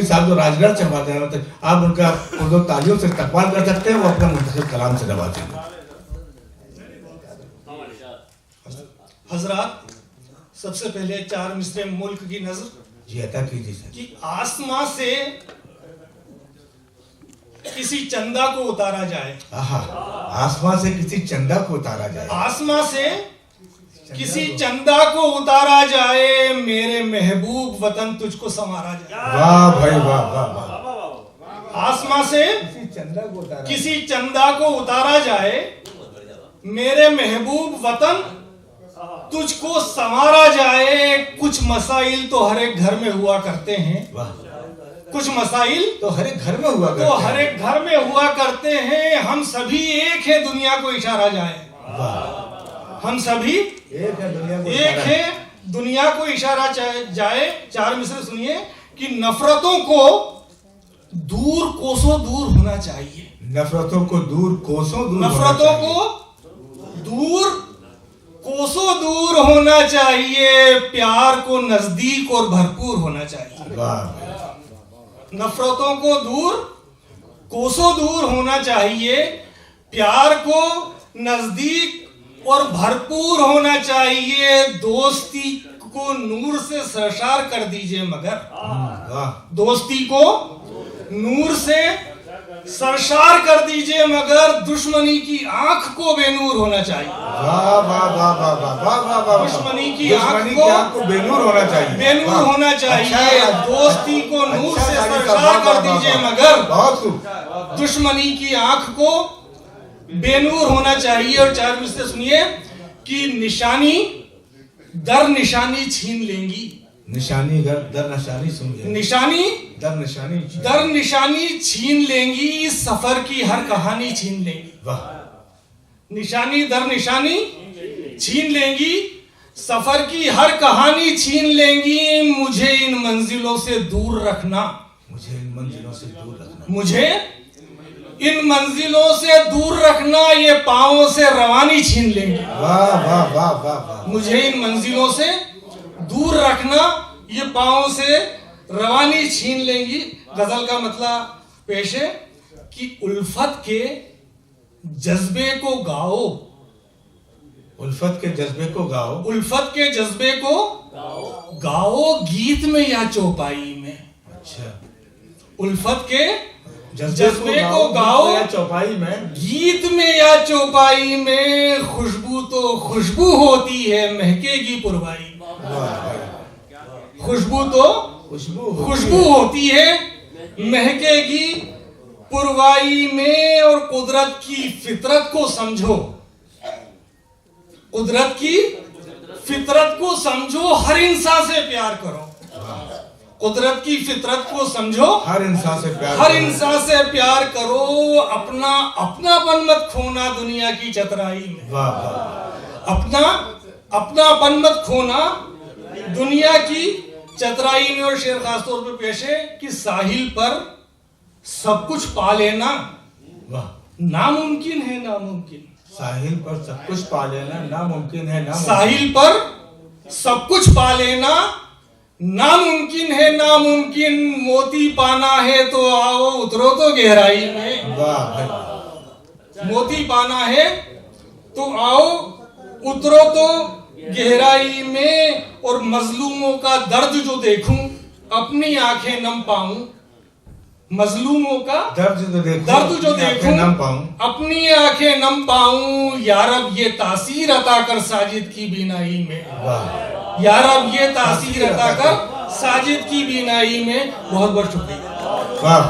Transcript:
मौलवी साहब जो राजगढ़ से हमारे यहाँ थे, आप उनका उनको तालियों से इस्तकबाल कर सकते हैं, वो अपना मुंतखब कलाम से नवाजेंगे। हजरात, सबसे पहले 4 मिसरे मुल्क की नजर जी अता कीजिए सर। कि आसमां से किसी चंदा को उतारा जाए, आसमां से किसी चंदा को उतारा जाए, आसमां से किसी चंदा को उतारा जाए, मेरे महबूब वतन तुझको संवारा जाए। वाह भाई वाह वाह वाह। आसमां से किसी चंदा को उतारा जाए, मेरे महबूब वतन तुझको संवारा जाए। कुछ मसाइल तो हर एक घर में हुआ करते हैं, कुछ मसाइल तो हर एक घर में हुआ करते तो हर एक घर में हुआ करते हैं। हम सभी एक है, दुनिया को इशारा जाए। हम सभी एक है, दुनिया को इशारा जाए। 4 मिसरे सुनिए कि नफरतों को दूर कोसों दूर होना चाहिए, नफरतों को दूर कोसों दूर, नफरतों को दूर कोसों दूर होना चाहिए, प्यार को नजदीक और भरपूर होना चाहिए। नफरतों को दूर कोसों दूर होना चाहिए, प्यार को नजदीक और भरपूर होना चाहिए। दोस्ती को नूर से सरशार कर दीजिए, मगर दोस्ती को नूर से सरशार कर दीजिए, मगर दुश्मनी की आंख को बेनूर होना चाहिए। वाह वाह वाह वाह वाह वाह वाह। दुश्मनी की आंख को बेनूर होना चाहिए, बेनूर होना चाहिए। दोस्ती को नूर से सरशार कर दीजिए, मगर दुश्मनी की आंख को बेनूर होना चाहिए। और 4 मिसरे सुनिए कि निशानी दर निशानी छीन लेंगी, निशानी दर निशानी सुनिए, निशानी दर निशानी छीन लेंगी, सफर की हर कहानी छीन लेंगी। वाह। निशानी दर निशानी छीन लेंगी, सफर की हर कहानी छीन लेंगी। मुझे इन मंजिलों से दूर रखना, मुझे इन मंजिलों से दूर रखना, मुझे इन मंजिलों से दूर रखना, ये पांवों से रवानी छीन लेंगी। वाह वाह वाह वाह वाह। मुझे इन मंजिलों से दूर रखना, ये पांवों से रवानी छीन लेंगी। गजल का मतलब पेश है कि उल्फत के जज्बे को गाओ, उल्फत के जज्बे को गाओ, उल्फत के जज्बे को गाओ, गीत में या चौपाई में। अच्छा, उल्फत के जज्बे को गाओ या चौपाई में, गीत में या चौपाई में। खुशबू तो खुशबू होती है, महकेगी पुरवाई। खुशबू तो खुशबू होती है, महकेगी पुरवाई में। और कुदरत की फितरत को समझो, कुदरत की फितरत को समझो, हर इंसान से प्यार करो। कुदरत की फितरत को समझो, हर इंसान से प्यार, हर इंसान से प्यार करो। अपना अपनापन मत खोना दुनिया की चतराई में। अपनापन मत खोना दुनिया की चतराई में। और शेर खासतौर पर पेश है कि साहिल पर सब कुछ पा लेना नामुमकिन है, नामुमकिन। साहिल पर सब कुछ पा लेना नामुमकिन है, नामुमकिन। साहिल पर सब कुछ पा लेना नामुमकिन है, नामुमकिन। मोती पाना है तो आओ उतरो तो गहराई में। वाह भाई। मोती पाना है तो आओ उतरो तो गहराई में। और मजलूमों का दर्द जो देखूं, अपनी आंखें नम पाऊं। मजलूमों का दर्द जो देखूं, नम पाऊं, अपनी आंखें नम पाऊं। यारब ये तासीर अता कर साजिद की बीनाई में। यारब ये तासीर अता कर साजिद की बीनाई में। बहुत बहुत शुक्रिया। वाह।